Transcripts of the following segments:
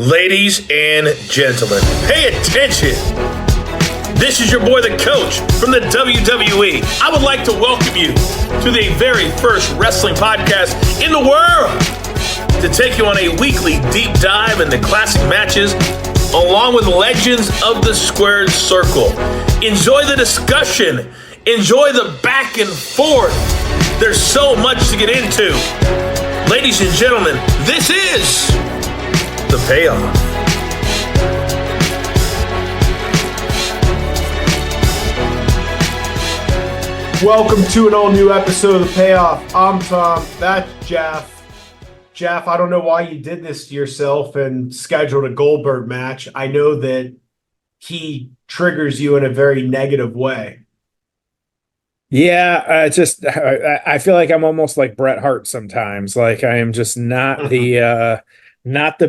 Ladies and gentlemen, pay attention. This is your boy, the coach from the WWE. I would like to welcome you to the very first wrestling podcast in the world to take you on a weekly deep dive into classic matches along with legends of the squared circle. Enjoy the discussion. Enjoy the back and forth. There's so much to get into. Ladies and gentlemen, this is The Payoff. Welcome to an all-new episode of The Payoff. I'm Tom. That's Jeff. Jeff, I don't know why you did this to yourself and scheduled a Goldberg match. I know that he triggers you in a very negative way. Yeah, I feel like I'm almost like Bret Hart sometimes. Like I am just not the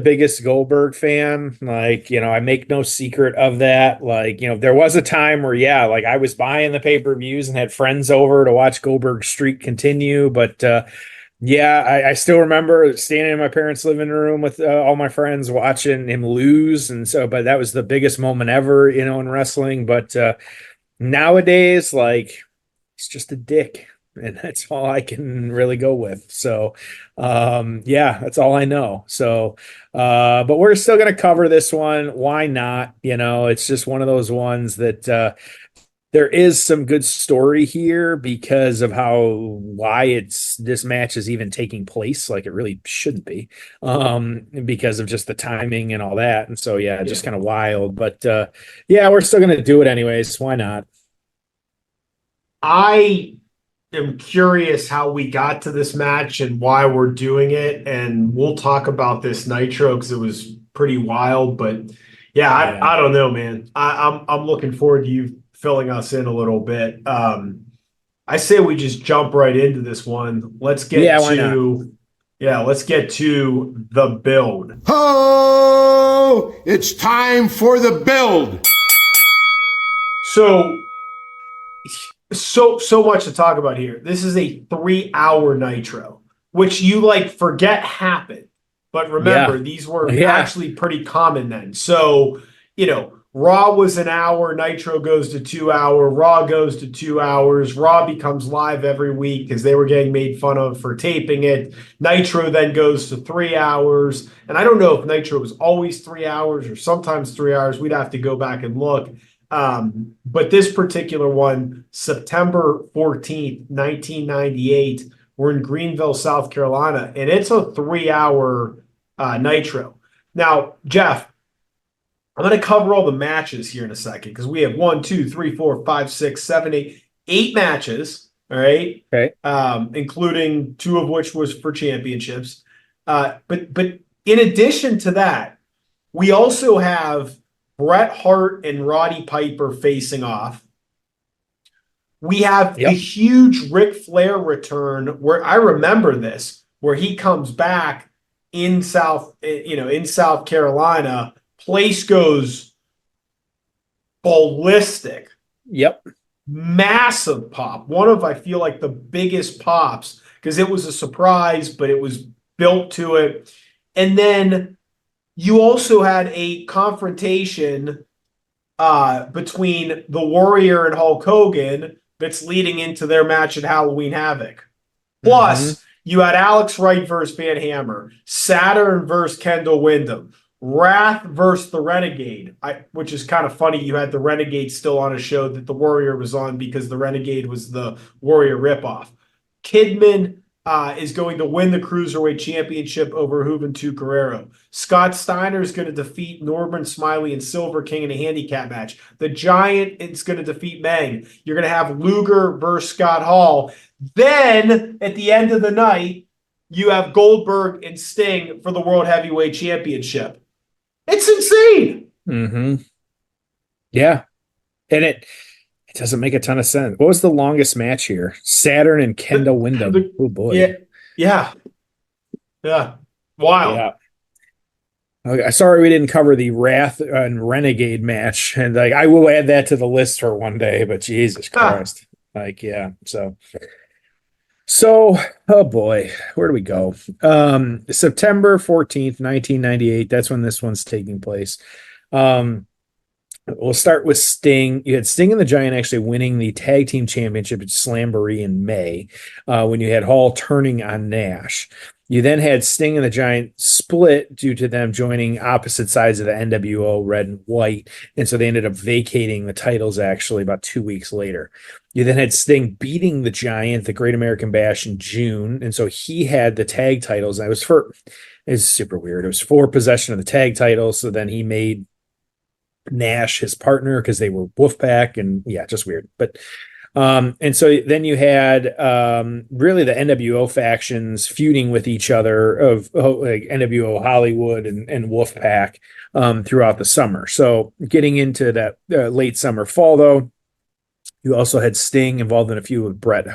biggest Goldberg fan. Like, I make no secret of that. Like, there was a time where, like I was buying the pay-per-views and had friends over to watch Goldberg's streak continue. But I still remember standing in my parents' living room with all my friends watching him lose. But that was the biggest moment ever, in wrestling. But nowadays, like, it's just a dick. And that's all I can really go with. So, that's all I know. So, but we're still going to cover this one. Why not? It's just one of those ones that there is some good story here because of why this match is even taking place. Like it really shouldn't be, because of just the timing and all that. And so, just kind of wild. But we're still going to do it anyways. Why not? I am curious how we got to this match and why we're doing it, and we'll talk about this Nitro because it was pretty wild. But I don't know, man. I'm looking forward to you filling us in a little bit. I say we just jump right into this one. Let's get let's get to the build. Oh, it's time for the build. So much to talk about here. This is a 3-hour Nitro, which you forget happened. But remember, these were actually pretty common then. So, Raw was an hour, Nitro goes to 2 hour, Raw goes to 2 hours, Raw becomes live every week because they were getting made fun of for taping it. Nitro then goes to 3 hours. And I don't know if Nitro was always 3 hours or sometimes 3 hours. We'd have to go back and look. But this particular one, September 14th, 1998, we're in Greenville, South Carolina, and it's a 3-hour Nitro. Now, Jeff, I'm going to cover all the matches here in a second because we have 8 matches, all right? Okay. Including 2 of which was for championships. But in addition to that, we also have Bret Hart and Roddy Piper facing off. We have the huge Ric Flair return where I remember this, where he comes back in South Carolina. Place goes ballistic. Yep. Massive pop. One of, I feel like, the biggest pops because it was a surprise, but it was built to it. And then you also had a confrontation between the Warrior and Hulk Hogan that's leading into their match at Halloween Havoc. Plus, you had Alex Wright versus Van Hammer, Saturn versus Kendall Windham, Wrath versus the Renegade, which is kind of funny. You had the Renegade still on a show that the Warrior was on because the Renegade was the Warrior ripoff. Kidman is going to win the Cruiserweight Championship over Juventud Guerrero. Scott Steiner is going to defeat Norman Smiley and Silver King in a handicap match. The Giant is going to defeat Meng. You're going to have Luger versus Scott Hall. Then, at the end of the night, you have Goldberg and Sting for the World Heavyweight Championship. It's insane! Mm-hmm. Yeah. And it doesn't make a ton of sense. What was the longest match here? Saturn and Kendall Windham. Oh boy. Yeah. Wow. Yeah. Okay. Sorry we didn't cover the Wrath and Renegade match. And I will add that to the list for one day, but Jesus Christ. So So, oh boy, where do we go? September 14th, 1998. That's when this one's taking place. Um, we'll start with Sting. You had Sting and the Giant actually winning the tag team championship at Slamboree in May, when you had Hall turning on Nash. You then had Sting and the Giant split due to them joining opposite sides of the NWO, red and white. And so they ended up vacating the titles actually about 2 weeks later. You then had Sting beating the Giant, the Great American Bash in June. And so he had the tag titles. And it's super weird. It was for possession of the tag titles. So then he made Nash his partner because they were Wolfpack, and yeah, just weird. But and so then you had really the NWO factions feuding with each other of like NWO Hollywood and Wolfpack throughout the summer. So getting into that late summer fall though, you also had Sting involved in a feud with Bret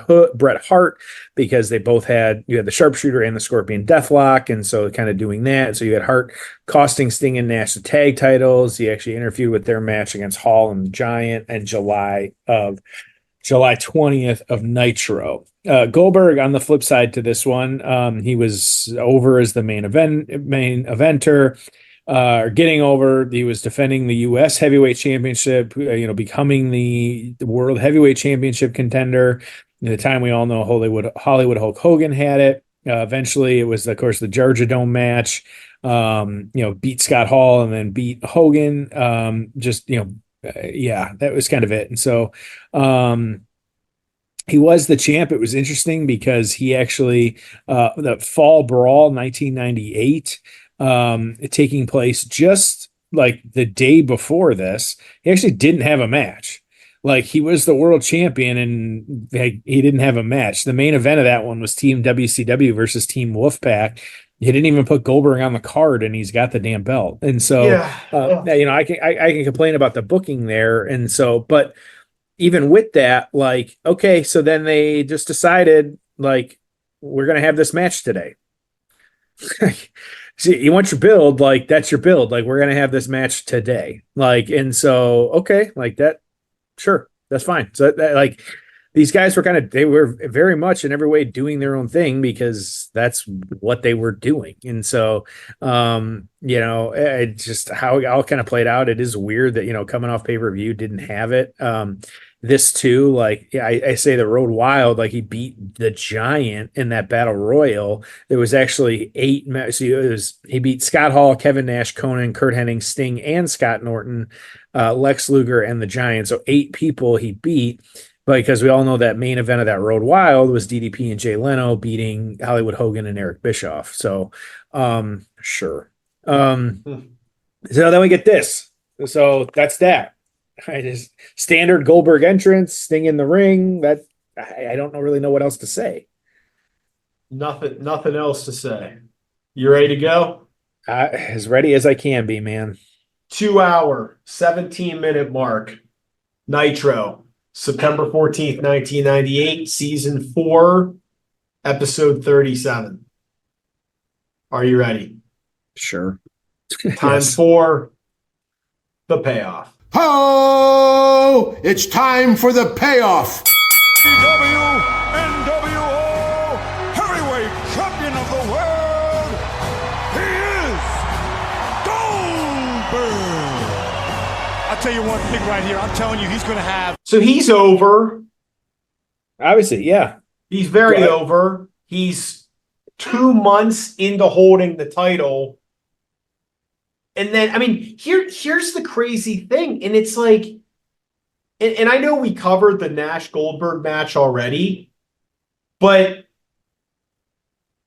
Hart, because you had the Sharpshooter and the Scorpion Deathlock, and so kind of doing that. So you had Hart costing Sting and Nash the tag titles. He actually interfered with their match against Hall and the Giant in July 20th of Nitro. Goldberg on the flip side to this one, he was over as the main eventer. Getting over, he was defending the U.S. Heavyweight Championship, becoming the World Heavyweight Championship contender. At the time, we all know Hollywood Hulk Hogan had it. Eventually, it was, of course, the Georgia Dome match. Beat Scott Hall and then beat Hogan. That was kind of it. And so, he was the champ. It was interesting because he actually, the Fall Brawl 1998, taking place just like the day before this, he actually didn't have a match. Like, he was the world champion and he didn't have a match. The main event of that one was Team WCW versus Team Wolfpack. He didn't even put Goldberg on the card, and he's got the damn belt. And so, I can complain about the booking there. And so, but even with that, like, okay, so then they just decided, like, we're going to have this match today. See, you want your build, like, that's your build. Like, we're going to have this match today. Like, and so, okay, like that, sure, that's fine. So like, these guys they were very much in every way doing their own thing because that's what they were doing. And so, it just how it all kind of played out. It is weird that, coming off pay-per-view didn't have it. This too, like, yeah, I say the Road Wild, like, he beat the Giant in that Battle Royal. There was actually 8 matches. He beat Scott Hall, Kevin Nash, Conan, Kurt Hennig, Sting, and Scott Norton, Lex Luger, and the Giant. So 8 people he beat. But because we all know that main event of that Road Wild was DDP and Jay Leno beating Hollywood Hogan and Eric Bischoff. So, sure. So then we get this. So that's that. Just standard Goldberg entrance, Sting in the ring. That I don't really know what else to say. Nothing else to say. You ready to go? As ready as I can be, man. 2 hour, 17-minute mark. Nitro, September 14th, 1998, season 4, episode 37. Are you ready? Sure. Time for the payoff. Ho! It's time for the payoff. NWO heavyweight champion of the world. He is Goldberg. I'll tell you one thing right here. I'm telling you, he's going to have. So he's over. Obviously, yeah. He's very over. He's 2 months into holding the title. And then, I mean, here's the crazy thing. And it's like, and I know we covered the Nash Goldberg match already, but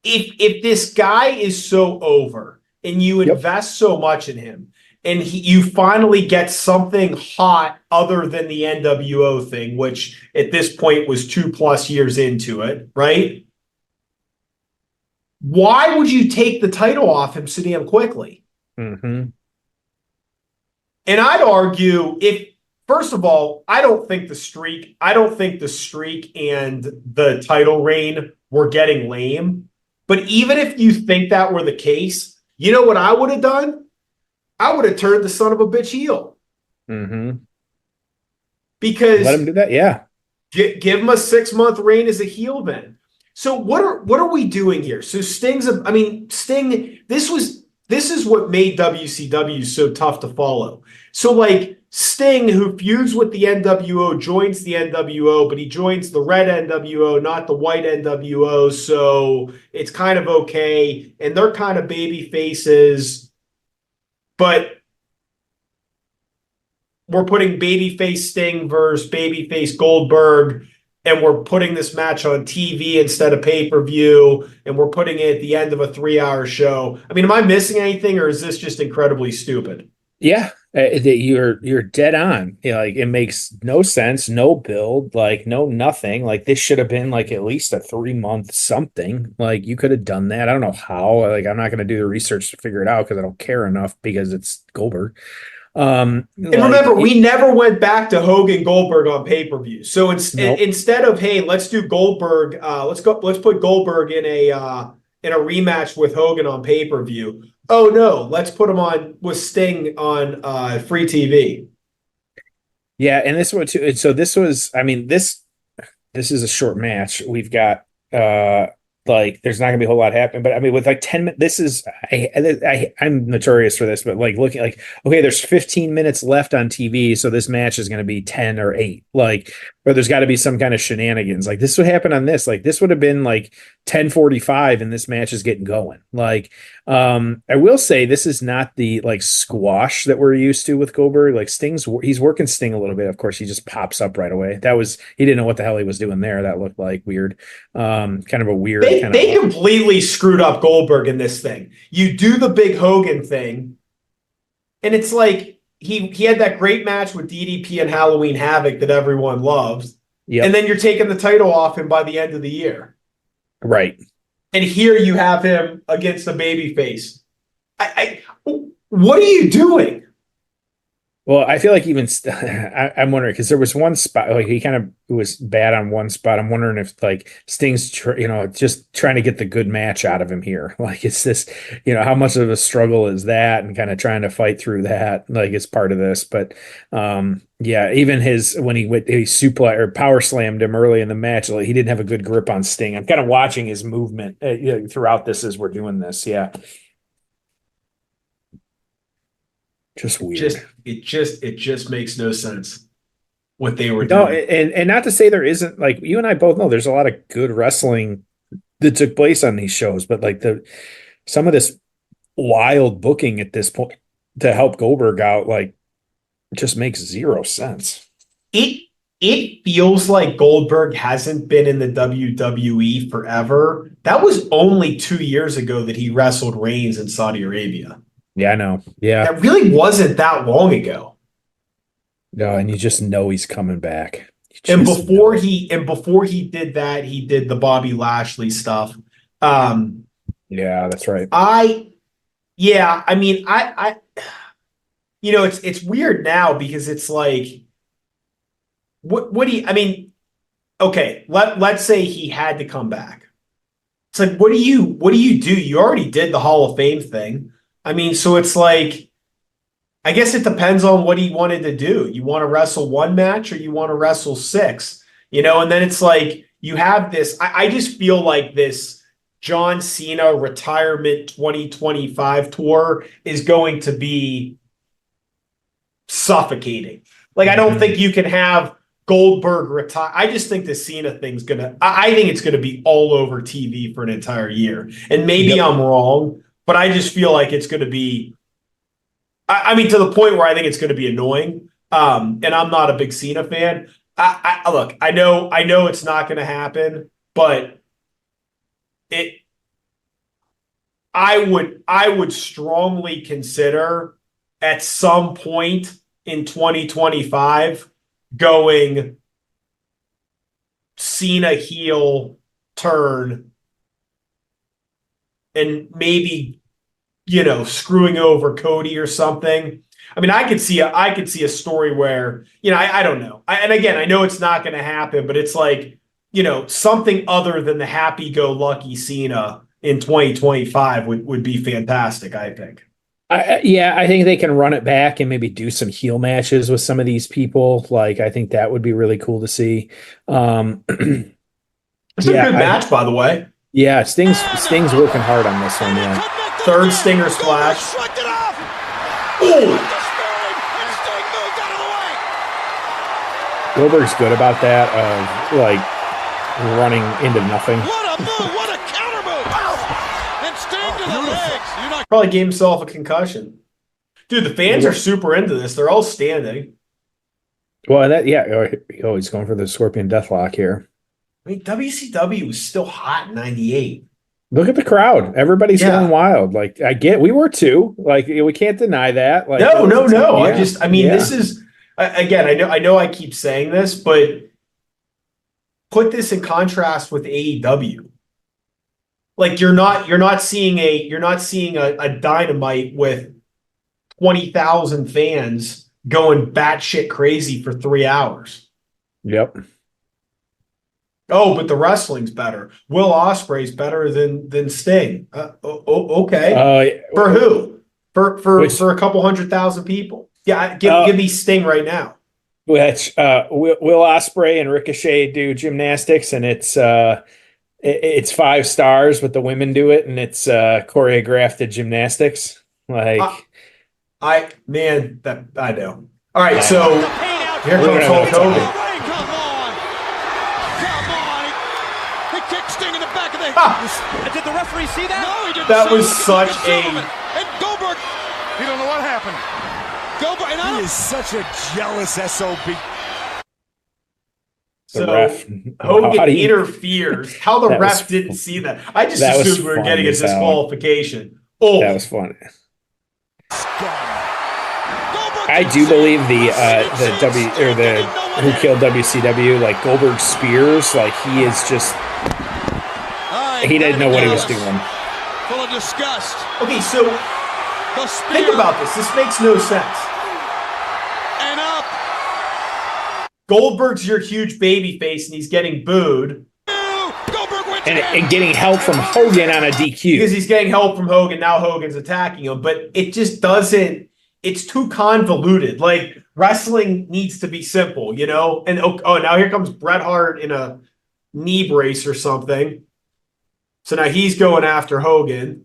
if this guy is so over and you invest so much in him and you finally get something hot other than the NWO thing, which at this point was 2+ years into it, right? Why would you take the title off him so damn quickly? Mm-hmm. And I'd argue first of all, I don't think the streak and the title reign were getting lame. But even if you think that were the case, you know what I would have done? I would have turned the son of a bitch heel. Mm-hmm. Because let him do that, yeah. Give him a 6-month reign as a heel then. So what are we doing here? So Sting, this is what made WCW so tough to follow. So like Sting, who feuds with the NWO, joins the NWO, but he joins the red NWO, not the white NWO. So it's kind of okay. And they're kind of baby faces, but we're putting babyface Sting versus babyface Goldberg, and we're putting this match on TV instead of pay-per-view, and we're putting it at the end of a 3-hour show. I mean, am I missing anything, or is this just incredibly stupid? Yeah, you're dead on. You know, like it makes no sense, no build, like no nothing. Like this should have been like at least a 3-month something. Like you could have done that. I don't know how. Like I'm not going to do the research to figure it out because I don't care enough because it's Goldberg. And remember, we never went back to Hogan Goldberg on pay-per-view. So instead of, hey, let's do Goldberg, let's put Goldberg in a rematch with Hogan on pay-per-view. Oh no, let's put him on with Sting on free TV. Yeah, and this one too. So this was, I mean, this is a short match. We've got like there's not gonna be a whole lot happening, but I mean with like 10 minutes, this is I'm notorious for this, but like looking like okay, there's 15 minutes left on TV, so this match is gonna be 10 or 8, like, or there's got to be some kind of shenanigans. Like this would happen on this, like this would have been like 10:45 and this match is getting going. Like I will say this is not the like squash that we're used to with Goldberg. Like he's working Sting a little bit. Of course, he just pops up right away. He didn't know what the hell he was doing there. That looked like weird. Kind of a weird. They completely screwed up Goldberg in this thing. You do the big Hogan thing, and it's like he had that great match with DDP and Halloween Havoc that everyone loves. Yep. And then you're taking the title off him by the end of the year. Right. And here you have him against a babyface. What are you doing? Well, I feel like even I'm wondering because there was one spot like he kind of was bad on one spot. I'm wondering if like Sting's just trying to get the good match out of him here. Like it's this, how much of a struggle is that, and kind of trying to fight through that. Like it's part of this, but yeah, even when he suplex or power slammed him early in the match, like he didn't have a good grip on Sting. I'm kind of watching his movement throughout this as we're doing this. Yeah. Just weird. It just makes no sense what they were doing. No, and not to say there isn't, like you and I both know there's a lot of good wrestling that took place on these shows, but like some of this wild booking at this point to help Goldberg out, like just makes zero sense. It feels like Goldberg hasn't been in the WWE forever. That was only 2 years ago that he wrestled Reigns in Saudi Arabia. Yeah, I know. Yeah. That really wasn't that long ago. No, and you just know he's coming back. And before he did that, he did the Bobby Lashley stuff. Yeah, that's right. It's weird now because it's like what do you okay, let's say he had to come back. It's like what do you do? You already did the Hall of Fame thing. So it's like, I guess it depends on what he wanted to do. You want to wrestle one match or you want to wrestle 6, and then it's like, you have this, I just feel like this John Cena retirement 2025 tour is going to be suffocating. Like, I don't think you can have Goldberg retire. I just think the Cena thing's I think it's going to be all over TV for an entire year. And maybe I'm wrong. But I just feel like it's going to be, to the point where I think it's going to be annoying. And I'm not a big Cena fan. Look, I know it's not going to happen, but I would strongly consider at some point in 2025 going Cena heel turn. And maybe, screwing over Cody or something. I could see a story where, I don't know. And again, I know it's not going to happen, but it's like, something other than the happy-go-lucky Cena in 2025 would be fantastic, I think. I think they can run it back and maybe do some heel matches with some of these people. Like, I think that would be really cool to see. It's a good match, by the way. Yeah, Sting's working hard on this one. Yeah, third Stinger splash. Oh. Goldberg's good about that, like running into nothing. What a move! What a counter move! And Sting to the legs. Probably gave himself a concussion. Dude, the fans are super into this. They're all standing. Well, he's going for the Scorpion Deathlock here. I mean, WCW was still hot in '98. Look at the crowd. Everybody's going wild. Like, we were too. Like, we can't deny that. Like, no. Yeah. This is, again, I know I keep saying this, but put this in contrast with AEW. Like, you're not seeing a Dynamite with 20,000 fans going batshit crazy for 3 hours. Yep. Oh, but the wrestling's better. Will Ospreay's better than Sting. Okay. For who? For a couple 100,000 people. Yeah, give me Sting right now. Which Will Ospreay and Ricochet do gymnastics, and it's 5 stars, but the women do it, and it's choreographed gymnastics. Like, I know. All right, so here comes Hulk Hogan. Did the referee see that? No, he didn't. That was such a. And Goldberg, you don't know what happened. Goldberg, and he is such a jealous SOB. So Hogan interferes. How the ref didn't see that? I just assumed we were getting a disqualification. Oh, that was funny. I do believe the Who Killed WCW, like Goldberg spears, like he is just. He didn't know what he was doing. Full of disgust. Okay, so think about this. This makes no sense. And up. Goldberg's your huge baby face, and he's getting booed. And getting help from Hogan on a DQ. Because he's getting help from Hogan. Now Hogan's attacking him. But it just doesn't. It's too convoluted. Like, wrestling needs to be simple, you know? And now here comes Bret Hart in a knee brace or something. So now he's going after Hogan,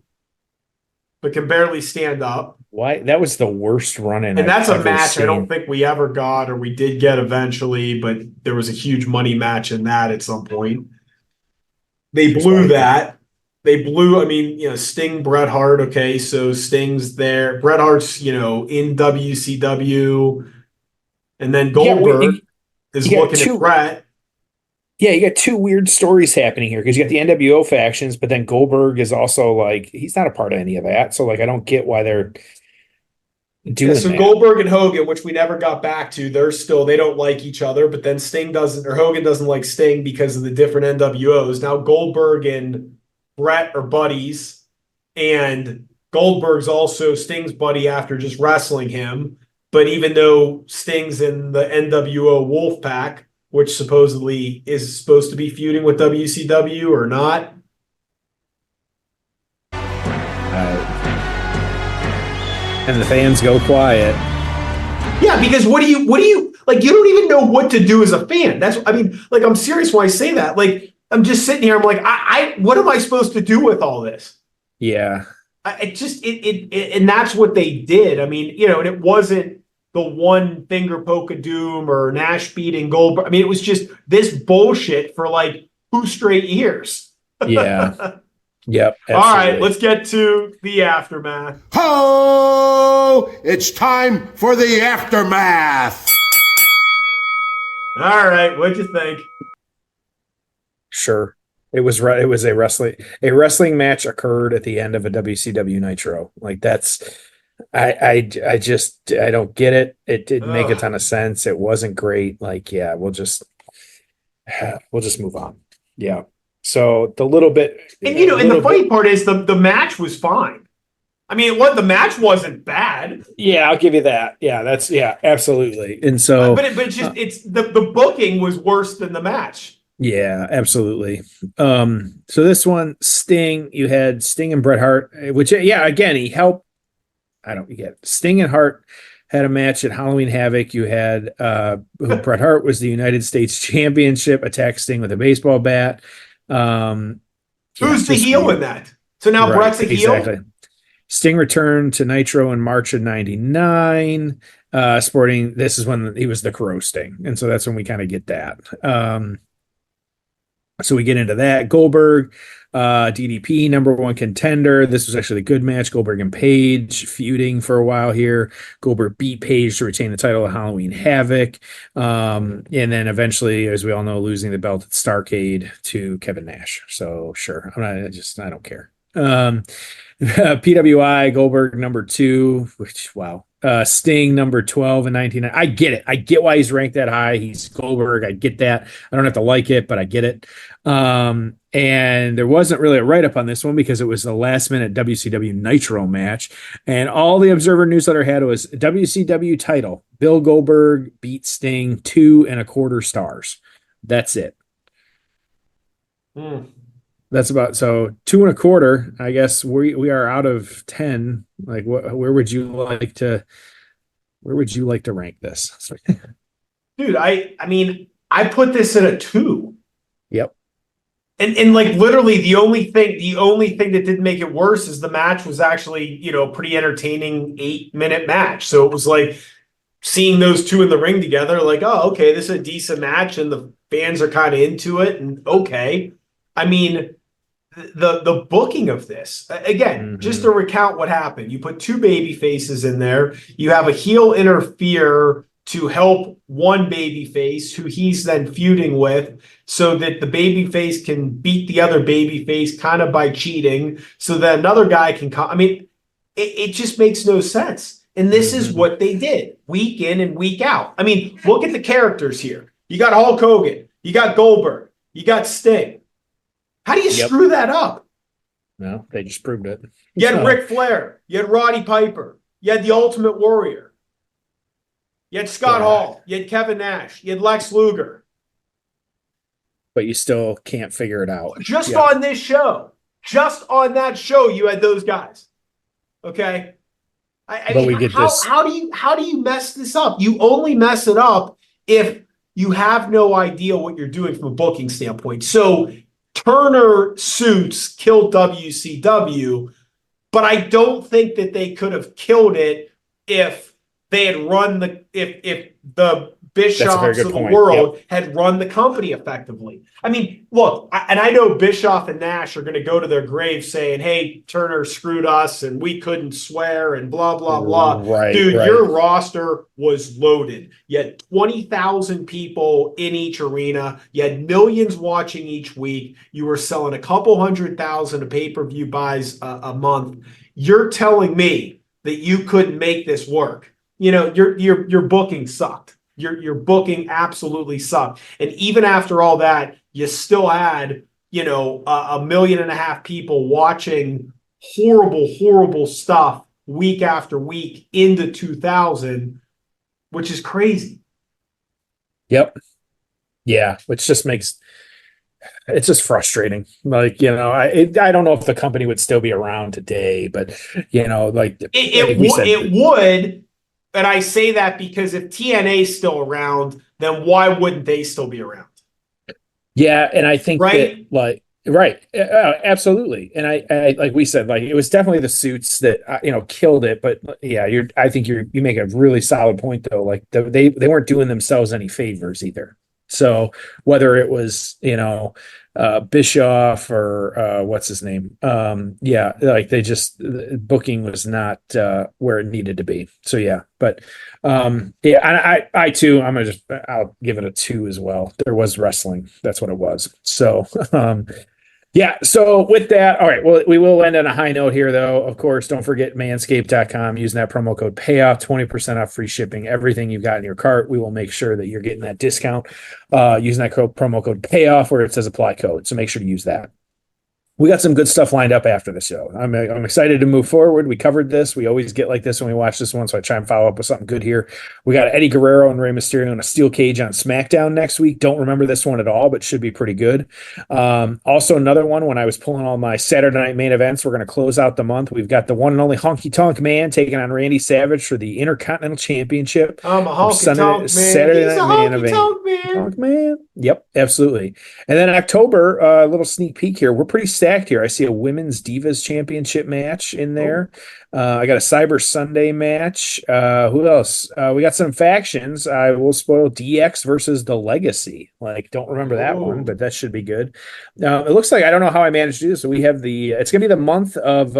but can barely stand up. Why? That was the worst run-in. And that's a match I don't think we ever got, or we did get eventually, but there was a huge money match in that at some point. They blew that. They blew, Sting, Bret Hart, okay, so Sting's there. Bret Hart's, in WCW. And then Goldberg is looking at Bret. Yeah, you got 2 weird stories happening here because you got the NWO factions, but then Goldberg is also like, he's not a part of any of that. So, like, I don't get why they're doing that. Goldberg and Hogan, which we never got back to, they don't like each other, but then Hogan doesn't like Sting because of the different NWOs. Now Goldberg and Bret are buddies, and Goldberg's also Sting's buddy after just wrestling him. But even though Sting's in the NWO Wolfpack, which supposedly is supposed to be feuding with WCW or not. And the fans go quiet. Yeah, because what do you like? You don't even know what to do as a fan. I'm serious when I say that. Like, I'm just sitting here. I'm like, what am I supposed to do with all this? Yeah. And that's what they did. And it wasn't the one finger poke of doom or Nash beating Goldberg. It was just this bullshit for like 2 straight years. Yeah. Yep. Absolutely. All right, let's get to the aftermath. Ho! It's time for the aftermath. All right, what'd you think? Sure. It was a wrestling match occurred at the end of a WCW Nitro. Like, that's I don't get it. It didn't make a ton of sense. It wasn't great. Like, yeah, we'll just move on. Yeah. So the little bit, and the funny part is the match was fine. The match wasn't bad. Yeah, I'll give you that. Yeah, absolutely. And so, but it's just the booking was worse than the match. Yeah, absolutely. So this one, Sting, you had Sting and Bret Hart, which again he helped. You get Sting and Hart had a match at Halloween Havoc. You had Bret Hart was the United States Championship, attacked Sting with a baseball bat. Who's the heel in that? So now Right, Brett's a heel? exactly. Sting returned to Nitro in March of 99, sporting, this is when he was the Crow Sting. And so that's when we kind of get that. So we get into that. Goldberg, DDP, number one contender. This was actually a good match. Goldberg and Page feuding for a while here. Goldberg beat Page to retain the title at Halloween Havoc. And then eventually, as we all know, losing the belt at Starrcade to Kevin Nash. So sure, I don't care. PWI Goldberg number 2, which wow. Sting number 12 in 19. I get it. I get why he's ranked that high. He's Goldberg. I get that. I don't have to like it, but I get it. And there wasn't really a write-up on this one because it was the last minute WCW Nitro match. And all the Observer newsletter had was WCW title. Bill Goldberg beat Sting 2.25 stars. That's it. That's about, so 2.25. I guess we are out of 10. Like, where would you like to rank this? Dude, I mean, I put this at a 2. Yep. And like literally the only thing that didn't make it worse is the match was actually, pretty entertaining 8-minute match. So it was like seeing those two in the ring together, like, oh, okay, this is a decent match and the fans are kind of into it. And okay. I mean, the booking of this, again, just to recount what happened, you put 2 baby faces in there. You have a heel interfere to help one baby face who he's then feuding with so that the baby face can beat the other baby face kind of by cheating so that another guy can come. I mean, it just makes no sense. And this is what they did week in and week out. I mean, look at the characters here. You got Hulk Hogan, you got Goldberg, you got Sting. How do you screw that up? No, they just proved it. You had Ric Flair. You had Roddy Piper. You had the Ultimate Warrior. You had Scott Hall. You had Kevin Nash. You had Lex Luger. But you still can't figure it out. Just on this show. Just on that show, you had those guys. Okay? I mean, how do you mess this up? You only mess it up if you have no idea what you're doing from a booking standpoint. So Turner suits killed WCW, but I don't think that they could have killed it if they had run if the Bischoffs of the world had run the company effectively. I mean, look, I know Bischoff and Nash are going to go to their grave saying, hey, Turner screwed us and we couldn't swear and blah, blah, blah. Dude, your roster was loaded. You had 20,000 people in each arena. You had millions watching each week. You were selling a couple 100,000 of pay-per-view buys a month. You're telling me that you couldn't make this work. Your booking sucked. Your booking absolutely sucked. And even after all that, you still had, 1.5 million people watching horrible, horrible stuff week after week into 2000, which is crazy. Yep. Yeah, which just makes it's just frustrating. Like, I don't know if the company would still be around today, but it would. And I say that because if TNA is still around, then why wouldn't they still be around? Yeah, and I think that, absolutely. And I like we said, like it was definitely the suits that killed it. But yeah, I think you make a really solid point though. Like they weren't doing themselves any favors either. So whether it was Bischoff or what's his name, like booking was not where it needed to be. So yeah, but I too I'll give it a 2 as well. There was wrestling, that's what it was. So yeah, so with that, all right, well, we will end on a high note here, though. Of course, don't forget manscaped.com, using that promo code PAYOFF, 20% off free shipping. Everything you've got in your cart, we will make sure that you're getting that discount using that promo code PAYOFF where it says apply code. So make sure to use that. we got some good stuff lined up after the show. I'm excited to move forward. We covered this. We always get like this when we watch this one, so I try and follow up with something good here. We got Eddie Guerrero and Rey Mysterio in a steel cage on SmackDown next week. Don't remember this one at all, but should be pretty good. Also, another one when I was pulling all my Saturday night main events, we're going to close out the month. We've got the one and only Honky Tonk Man taking on Randy Savage for the Intercontinental Championship. I'm a honky tonk man. Saturday He's night a honky tonk man. Honk man. Yep, absolutely. And then October, a little sneak peek here. We're pretty stacked here. I see a Women's Divas Championship match in there. I got a Cyber Sunday match. Who else? We got some factions. I will spoil DX versus The Legacy. Like, don't remember that one, but that should be good. It looks like, I don't know how I managed to do this. So we have it's going to be the month of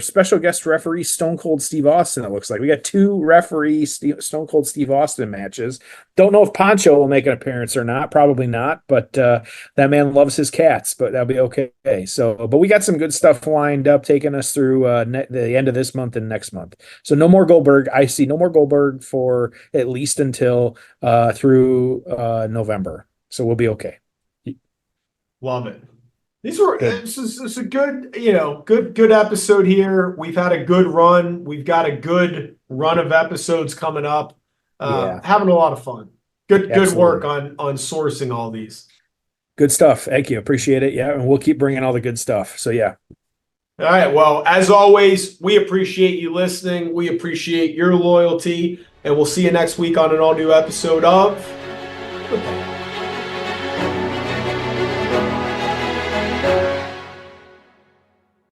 special guest referee Stone Cold Steve Austin, it looks like. We got 2 referee Stone Cold Steve Austin matches. Don't know if Poncho will make an appearance or not. Probably not, but that man loves his cats, but that'll be okay. So, but we got some good stuff lined up, taking us through the end of this month and next month. So no more Goldberg. I see no more Goldberg for at least until through November. So we'll be okay. Love it. This is a good, good episode here. We've had a good run. We've got a good run of episodes coming up. Having a lot of fun. Good work on sourcing all these. Good stuff. Thank you. Appreciate it. Yeah. And we'll keep bringing all the good stuff. So yeah. All right. Well, as always, we appreciate you listening. We appreciate your loyalty, and we'll see you next week on an all new episode of